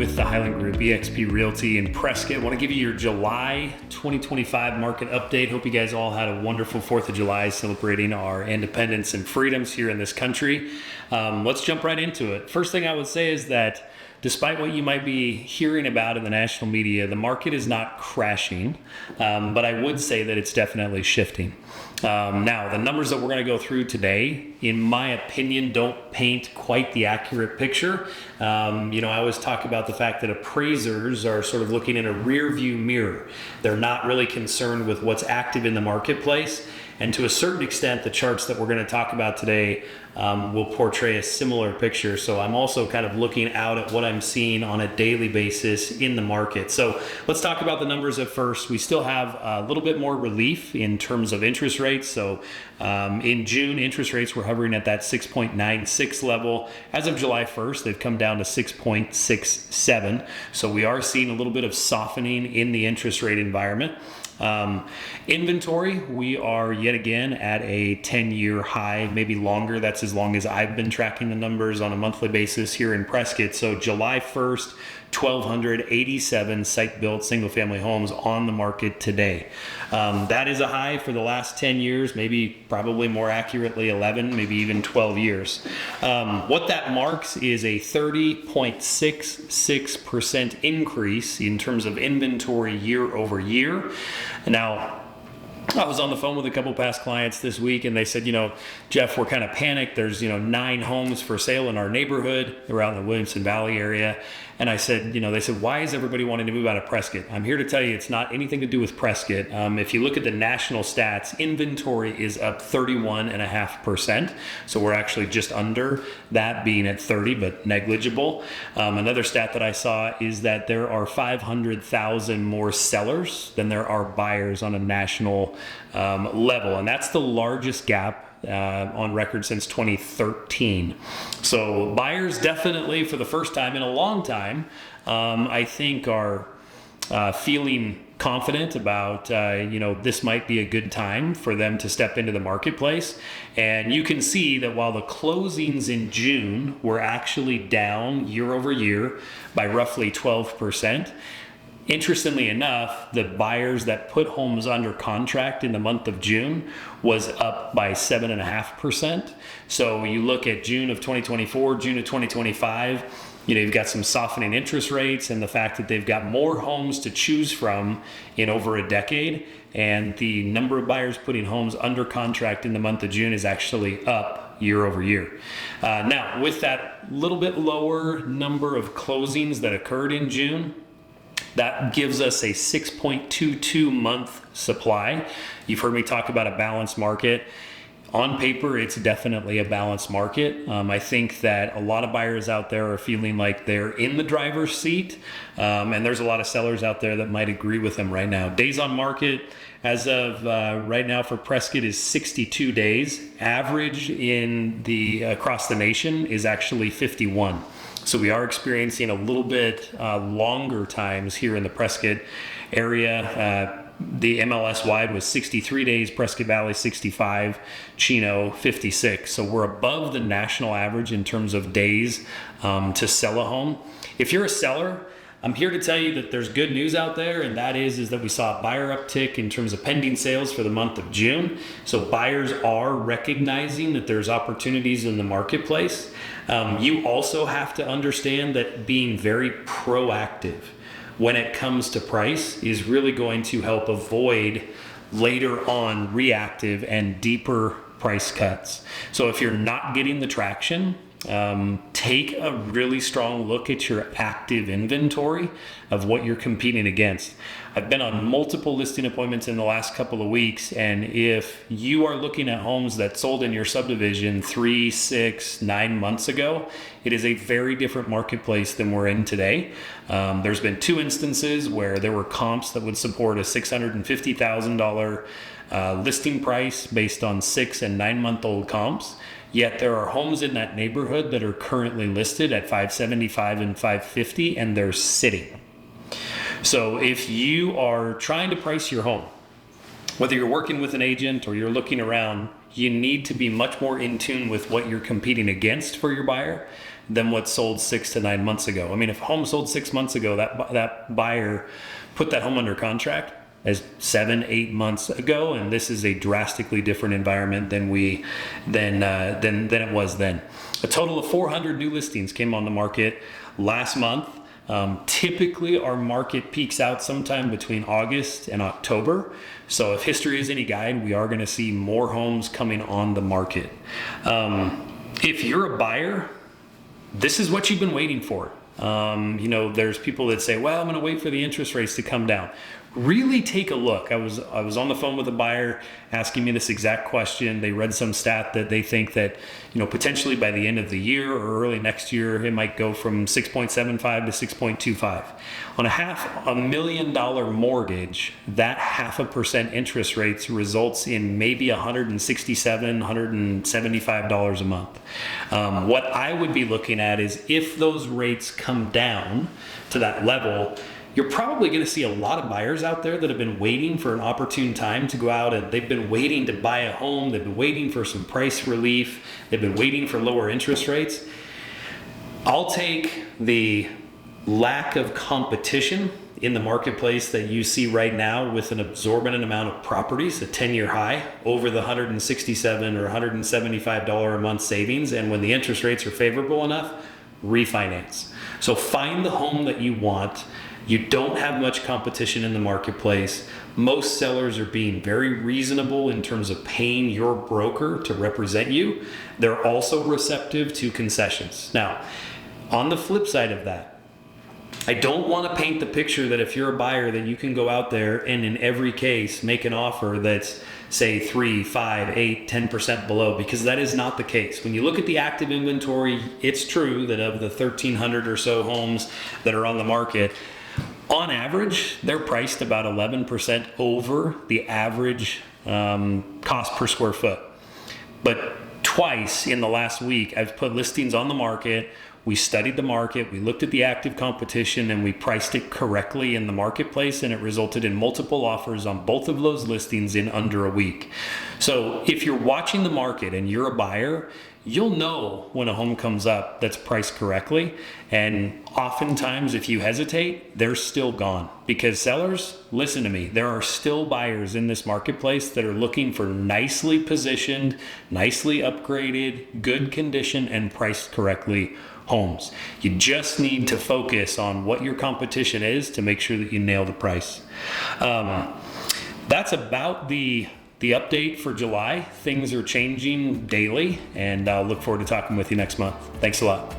with the Hyland Group, eXp Realty in Prescott. I want to give you your July 2025 market update. Hope you guys all had a wonderful 4th of July celebrating our independence and freedoms here in this country. Let's jump right into it. First thing I would say is that despite what you might be hearing about in the national media, the market is not crashing, but I would say that it's definitely shifting. Now, the numbers that we're going to go through today, in my opinion, don't paint quite the accurate picture. I always talk about the fact that appraisers are sort of looking in a rear view mirror. They're not really concerned with what's active in the marketplace. And to a certain extent, the charts that we're going to talk about today will portray a similar picture. So I'm also kind of looking out at what I'm seeing on a daily basis in the market. So let's talk about the numbers at first. We still have a little bit more relief in terms of interest rates. So in June, interest rates were hovering at that 6.96 level. As of July 1st, they've come down to 6.67. So we are seeing a little bit of softening in the interest rate environment. Inventory, we are yet again at a 10-year high, maybe longer. That's as long as I've been tracking the numbers on a monthly basis here in Prescott. So July 1st, 1,287 site-built single-family homes on the market today. That is a high for the last 10 years, maybe probably more accurately 11, maybe even 12 years. What that marks is a 30.66% increase in terms of inventory year over year. Now, I was on the phone with a couple past clients this week and they said, Geoff, we're kind of panicked. There's, 9 homes for sale in our neighborhood. They're out in the Williamson Valley area. And I said, they said, why is everybody wanting to move out of Prescott? I'm here to tell you it's not anything to do with Prescott. If you look at the national stats, inventory is up 31.5%. So we're actually just under that being at 30, but negligible. Another stat that I saw is that there are 500,000 more sellers than there are buyers on a national level. And that's the largest gap on record since 2013. So buyers definitely, for the first time in a long time, I think are feeling confident about, this might be a good time for them to step into the marketplace. And you can see that while the closings in June were actually down year over year by roughly 12%, interestingly enough, the buyers that put homes under contract in the month of June was up by 7.5%. So you look at June of 2024, June of 2025, you've got some softening interest rates and the fact that they've got more homes to choose from in over a decade. And the number of buyers putting homes under contract in the month of June is actually up year over year. Now, with that little bit lower number of closings that occurred in June, that gives us a 6.22 month supply. You've heard me talk about a balanced market. On paper, it's definitely a balanced market. I think that a lot of buyers out there are feeling like they're in the driver's seat, and there's a lot of sellers out there that might agree with them right now. Days on market, as of right now for Prescott, is 62 days. Average across the nation is actually 51. So we are experiencing a little bit longer times here in the Prescott area. The MLS wide was 63 days, Prescott Valley 65, Chino 56. So we're above the national average in terms of days to sell a home. If you're a seller, I'm here to tell you that there's good news out there, and that is that we saw a buyer uptick in terms of pending sales for the month of June. So buyers are recognizing that there's opportunities in the marketplace. You also have to understand that being very proactive when it comes to price is really going to help avoid later on reactive and deeper price cuts. So if you're not getting the traction, take a really strong look at your active inventory of what you're competing against. I've been on multiple listing appointments in the last couple of weeks, and if you are looking at homes that sold in your subdivision 3, 6, 9 months ago, it is a very different marketplace than we're in today. There's been 2 instances where there were comps that would support a $650,000 listing price based on 6 and 9 month old comps. Yet there are homes in that neighborhood that are currently listed at $575,000 and $550,000, and they're sitting. So if you are trying to price your home, whether you're working with an agent or you're looking around, you need to be much more in tune with what you're competing against for your buyer than what sold 6 to 9 months ago. I mean, if a home sold 6 months ago, that buyer put that home under contract as 7, 8 months ago, and this is a drastically different environment than it was then. A total of 400 new listings came on the market last month. Typically our market peaks out sometime between August and October. So if history is any guide, we are going to see more homes coming on the market. If you're a buyer, this is what you've been waiting for. There's people that say, well, I'm going to wait for the interest rates to come down. Really take a look. I was on the phone with a buyer asking me this exact question. They read some stat that they think that, potentially by the end of the year or early next year, it might go from 6.75 to 6.25. On a $500,000 mortgage, that 0.5% interest rates results in maybe $167, $175 a month. What I would be looking at is if those rates come down to that level, you're probably going to see a lot of buyers out there that have been waiting for an opportune time to go out, and they've been waiting to buy a home. They've been waiting for some price relief. They've been waiting for lower interest rates. I'll take the lack of competition in the marketplace that you see right now with an absorbent amount of properties, a 10-year high, over the $167 or $175 a month savings. And when the interest rates are favorable enough, refinance. So find the home that you want. You don't have much competition in the marketplace. Most sellers are being very reasonable in terms of paying your broker to represent you. They're also receptive to concessions. Now, on the flip side of that, I don't want to paint the picture that if you're a buyer that you can go out there and in every case make an offer that's say 3, 5, 8, 10% below, because that is not the case. When you look at the active inventory, it's true that of the 1,300 or so homes that are on the market, on average, they're priced about 11% over the average cost per square foot. But twice in the last week, I've put listings on the market. We studied the market, we looked at the active competition, and we priced it correctly in the marketplace, and it resulted in multiple offers on both of those listings in under a week. So if you're watching the market and you're a buyer, you'll know when a home comes up that's priced correctly. And oftentimes, if you hesitate, they're still gone. Because sellers, listen to me, there are still buyers in this marketplace that are looking for nicely positioned, nicely upgraded, good condition, and priced correctly homes. You just need to focus on what your competition is to make sure that you nail the price. That's about the update for July. Things are changing daily, and I'll look forward to talking with you next month. Thanks a lot.